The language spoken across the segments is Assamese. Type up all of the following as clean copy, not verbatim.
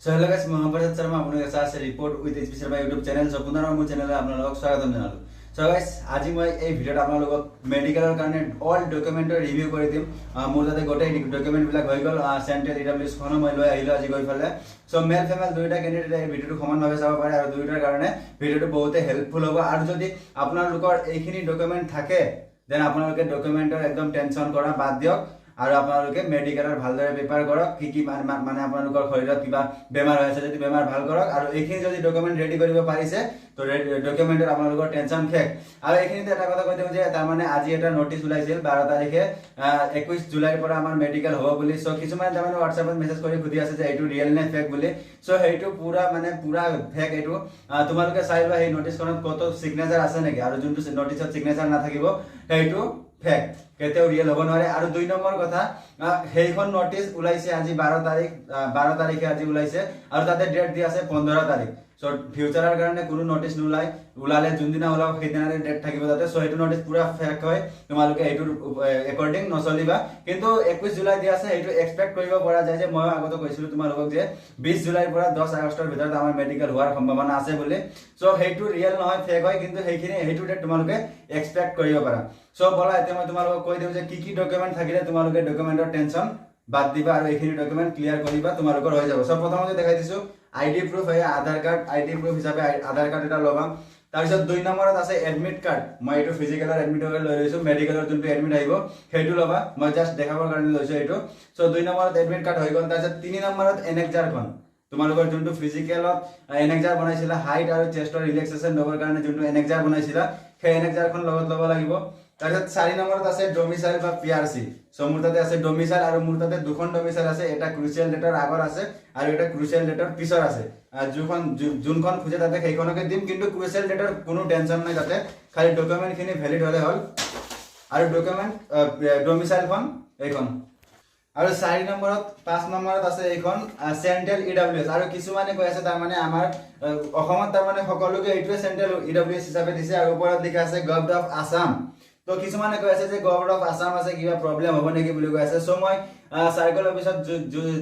So hello guys, মই প্ৰসাদ শৰ্মা আপোনালোকে চাই আছে report with HP Sharma YouTube channel. So পুনৰ মোৰ চেনেলত আপোনালোকক স্বাগতম জনালো। So guys, আজি মই এই ভিডিঅ'ত আপোনালোকক মেডিকেলৰ কাৰণে অল ডকুমেন্টৰ ৰিভিউ কৰি দিম। মোৰ তাতে গোটেই ডকুমেন্ট বিলাক হৈ গল। চেন্ট্ৰেল ইডব্লিউএছ খন মই লৈ আহিলো আজি গৈ ফালে। সো মেল ফিমেল দুইটা ক্যান্ডিডেট এই ভিডিঅ'টো সমানভাৱে চাব পাৰে আৰু দুইটাৰ কাৰণে ভিডিঅ'টো বহুতে হেল্পফুল হ'ব। আৰু যদি আপোনালোকৰ এইখিনি ডকুমেন্ট থাকে দেন আপোনালোকে ডকুমেন্টৰ একদম টেনচন কৰা বাদ দিয়ক আৰু আপোনালোকে মেডিকেলৰ ভালদৰে পেপাৰ কৰক। কি মানে আপোনালোকৰ শৰীৰত কিবা বেমাৰ হৈছে যদি বেমাৰ ভাল কৰক আৰু এইখিনি যদি ডকুমেন্ট ৰেডি কৰিব পাৰিছে তো ডকুমেন্টৰ আপোনালোকৰ টেনচন শেষ। আৰু এইখিনিতে এটা কথা কৈ দিওঁ যে তাৰ মানে আজি এটা নোটিছ ওলাইছিল 12 তাৰিখে 21 জুলাইৰ পৰা আমাৰ মেডিকেল হ'ব বুলি। সো কিছুমান তাৰ মানে WhatsAppত মেছেজ কৰি খুদি আছে যে এইটো ৰিয়েল নে ফেক বুলি। সো সেইটো পুৰা ফেক। এইটো তোমালোকে চাই লোৱা এই নোটিছখনত কত সিগনেচাৰ আছে নেকি, আৰু যোনটো নোটিছত সিগনেচাৰ নাথাকিব সেইটো ফেক, কেতিয়াও ৰিয়েল হব নোৱাৰে। আৰু দুই নম্বৰ কথা, সেইখন নোটিছ ওলাইছে আজি 12 তাৰিখে আজি ওলাইছে আৰু তাতে ডেট দিয়া আছে 15 তাৰিখ। সো ফিউচাৰৰ কাৰণে কোনো নোটিছ ওলালে যোনদিনা ওলাব সেইদিনাৰে ডেট থাকিব তাতে। সো সেইটো নোটিছ পুৰা ফেক হয়, তোমালোকে এইটোৰ একৰ্ডিং নচলিবা। কিন্তু 21 জুলাই দিয়া আছে, এইটো এক্সপেক্ট কৰিব পৰা যায় যে মই আগতে কৈছিলো তোমালোকক যে 20 জুলাইৰ পৰা 10 আগষ্টৰ ভিতৰত আমাৰ মেডিকেল হোৱাৰ সম্ভাৱনা আছে বুলি। সো সেইটো ৰিয়েল নহয়, ফেক হয়, কিন্তু সেইটো ডেট তোমালোকে এক্সপেক্ট কৰিব পাৰা। সো বলা এতিয়া মই তোমালোকক কৈ দিওঁ যে কি ডকুমেন্ট থাকিলে তোমালোকে ডকুমেন্টৰ টেনচন বাদ দিবা আৰু এইখিনি ডকুমেন্ট ক্লিয়াৰ কৰিবা, তোমালোকৰ হৈ যাব। সব প্ৰথমতে দেখাই দিছো আইডি প্ৰুফ, হয় আধাৰ কাৰ্ড। আইডি প্ৰুফ হিচাপে আধাৰ কাৰ্ড এটা ল'বা। তাৰপিছত 2 নম্বৰত আছে এডমিট কাৰ্ড। মই এইটো ফিজিকেলৰ এডমিট কাৰ্ড লৈ লৈছো, মেডিকেলৰ যোনটো এডমিট আহিব সেইটো ল'বা। মই জাস্ট দেখাবৰ কাৰণে লৈছো এইটো। সো 2 নম্বৰত এডমিট কাৰ্ড হৈ গ'ল। তাৰপিছত 3 নম্বৰত এনেক্সাৰখন, তোমালোকৰ যোনটো ফিজিকেলত এনেক্সাৰ বনাইছিলা হাইট আৰু চেষ্টৰ ৰিলেক্সেশন ল'বৰ কাৰণে যোনটো এনেক্সাৰ বনাইছিলা সেই এনেক্সাৰখন লগত ল'ব লাগিব। তাৰপিছত 4 নম্বৰত আছে ডমিসাইল বা পিআৰসি। সো মোৰ তাতে আছে ডমিসাইল আৰু মোৰ তাতে দুখন ডমিসাইল আছে, এটা ক্ৰুচিয়েল ডেটৰ আগৰ আছে আৰু এটা ক্ৰুচিয়েল ডেটৰ পিছৰ আছে। যোনখন খুজে তাতে সেইখনকে দিম, কিন্তু ক্ৰুচিয়েল ডেটৰ কোনো টেনচন নাই তাতে, খালি ডকুমেন্টখিনি ভ্যালিড হলে হ'ল। আৰু ডকুমেন্ট ডমিসাইলখন এইখন। আৰু 4 নম্বৰত 5 নম্বৰত আছে এইখন চেন্ট্ৰেল ইডব্লিউএছ। আৰু কিছুমানে কৈ আছে তাৰ মানে আমাৰ অসমত তাৰ মানে সকলোকে এইটোৱে চেন্ট্ৰেল ইডব্লিউএছ হিচাপে দিছে আৰু ওপৰত লিখা আছে গভৰ্নমেণ্ট অফ আসাম। তো কিছুমানে কৈ আছে যে গভৰ্নমেণ্ট অফ আসাম আছে, কিবা প্ৰবলেম হ'ব নেকি বুলি কৈ আছে। সো মই সাৰ্কেল অফিসত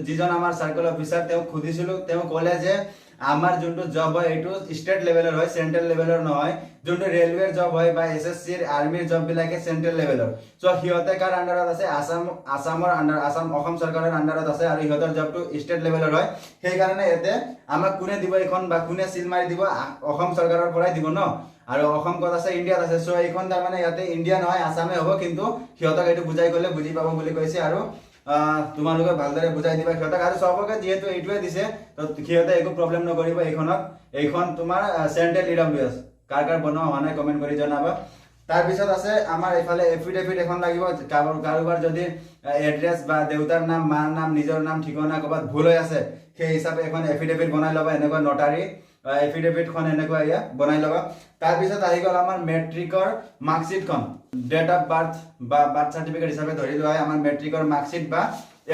যিজন আমাৰ সাৰ্কেল অফিসাৰ তেওঁক খুদিছিলো, তেওঁ ক'লে যে আমাৰ যোনটো জব হয় এইটো ষ্টেট লেভেলৰ হয়, চেন্ট্ৰেল লেভেলৰ নহয়। যোনটো ৰেলৱেৰ জব হয় বা এছএছচিৰ আৰ্মিৰ জব বিলাকে চেন্ট্ৰেল লেভেলৰ। সো সিহঁতে কাৰ আন্ডাৰত আছে, অসম চৰকাৰৰ আন্ডাৰত আছে আৰু সিহঁতৰ জবটো ষ্টেট লেভেলৰ হয়। সেইকাৰণে ইয়াতে আমাক কোনে দিব এইখন বা কোনে সিল মাৰি দিব, অসম চৰকাৰৰ পৰাই দিব ন। আৰু অসম ক'ত আছে, ইণ্ডিয়াত আছে। সো এইখন তাৰ মানে ইয়াতে ইণ্ডিয়া নহয় আসামে হ'ব, কিন্তু সিহঁতক এইটো বুজাই গ'লে বুজি পাব বুলি কৈছে। আৰু তোমালোকে ভালদৰে বুজাই দিবা সিহঁতক। আৰু সবকে যিহেতু এইটোৱে দিছে তো সিহঁতে একো প্ৰবলেম নকৰিব এইখন তোমাৰ চেন্ট্ৰেল ইডব্লিউএছ। কাৰ বনোৱা হোৱা নাই কমেন্ট কৰি জনাবা। তাৰপিছত আছে আমাৰ এইফালে এফিডেভিট এখন লাগিব। কাৰোবাৰ যদি এড্ৰেছ বা দেউতাৰ নাম, মাৰ নাম, নিজৰ নাম, ঠিকনা ক'ৰবাত ভুল হৈ আছে সেই হিচাপে এখন এফিডেভিট বনাই ল'বা, এনেকুৱা নটাৰী এফিডেভিটখন এনেকুৱা বনাই ল'বা। তাৰপিছত আহি গ'ল আমাৰ মেট্ৰিকৰ মাৰ্কশ্বিটখন, ডেট অফ বাৰ্থ বা বাৰ্থ চাৰ্টিফিকেট হিচাপে ধৰি লোৱা আমাৰ মেট্ৰিকৰ মাৰ্কশ্বিট বা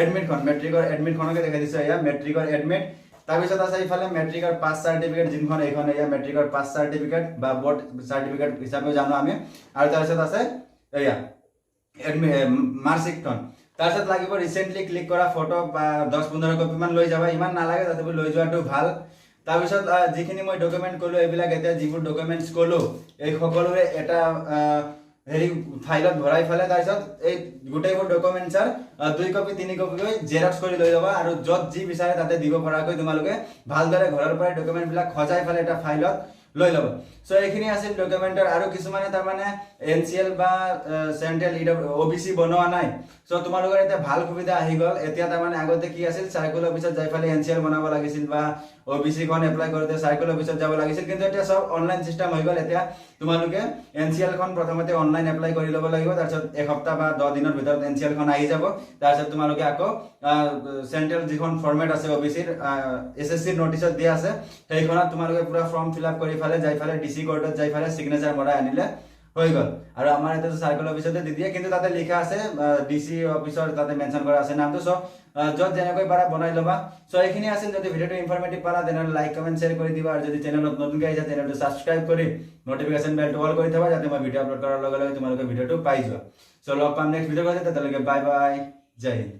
এডমিটখন। মেট্ৰিকৰ এডমিটখনকে দেখাই দিছো, মেট্ৰিকৰ এডমিট। তাৰপিছত আছে এইফালে মেট্ৰিকৰ পাছ চাৰ্টিফিকেট, যোনখন এইখন মেট্ৰিকৰ পাছ চাৰ্টিফিকেট বা বোৰ্ড চাৰ্টিফিকেট হিচাপে জানো আমি। আৰু তাৰপিছত আছে মাৰ্কশ্বিটখন। তাৰপিছত লাগিব ৰিসেন্টলি ক্লিক কৰা ফটো বা 10-15 কপি মান লৈ যাবা, ইমান নালাগে, তথাপি লৈ যোৱাটো ভাল। তাৰপিছত যিখিনি মই ডকুমেন্ট ক'লো এইবিলাক এতিয়া যিবোৰ ডকুমেন্টছ ক'লো এই সকলোৰে এটা হেৰি ফাইলত ভৰাই ফেলে তাৰপিছত এই গোটেইবোৰ ডকুমেন্টছৰ 2 কপি 3 কপিকৈ জেৰক্স কৰি লৈ যাবা। আৰু য'ত যি বিচাৰে তাতে দিব পৰাকৈ তোমালোকে ভালদৰে ঘৰৰ পৰাই ডকুমেন্ট বিলাক সজাই ফেলে এটা ফাইলত লৈ ল'ব। সো এইখিনি আছিল ডকুমেন্টৰ। আৰু কিছুমানে তাৰ মানে এনচিএল বা চেন্ট্ৰেল ওবিসি বনোৱা নাই। সো তোমালোকৰ এটা ভাল সুবিধা আহি গ'ল। এতিয়া তাৰ মানে আগতে কি আছিল, সাৰ্কেল অফিসত যাই ফেলে এনচিএল বনাব লাগিছিল বা ওবিসি খন এপ্লাই কৰোতে সাৰ্কেল অফিসত যাব লাগিছিল, কিন্তু এতিয়া সব অনলাইন সিস্টেম হৈ গ'ল। এতিয়া তোমালোকে এনচিএল খন প্ৰথমতে অনলাইন এপ্লাই কৰি ল'ব লাগিব, তাৰপিছত এসপ্তাহ বা 10 দিনৰ ভিতৰত এনচিএল খন আহি যাব। তাৰপিছত তোমালোকে আকৌ চেন্ট্ৰেল যিখন ফৰ্মেট আছে ওবিসিৰ এছএছচিৰ নোটিছত দিয়া আছে সেইখনত তোমালোকে পুৰা ফৰ্ম ফিল আপ কৰি ফেলে যাই ফেলে ডিসি কোৰ্টত যাই ফেলে সিগনেচাৰ মৰাই আনিলে হৈ গ'ল। আৰু আমাৰ এটা সাৰ্কেল অফিসতে দি দিয়ে, কিন্তু তাতে লিখা আছে ডিসি অফিসৰ তাতে মেনশন কৰা আছে নামটো। সো য'ত যেনেকৈ পাৰা বনাই ল'বা। সো এইখিনি আছিল। যদি ভিডিঅ'টো ইনফৰমেটিভ পালা তেনেহ'লে লাইক কমেন্ট শ্বেয়াৰ কৰি দিবা। আৰু যদি চেনেলত নতুনকৈ আহিছা তেনেহ'লে সাবস্ক্ৰাইব কৰি নটিফিকেশ্যন বেলটো অল কৰি থবা, যাতে মই ভিডিঅ' আপলোড কৰাৰ লগে লগে তোমালোকে ভিডিঅ'টো পাই যোৱা। সো লগ পাম নেক্সট ভিডিঅ'ত, তেতিয়ালৈকে বাই বাই, জয় হিন্দ।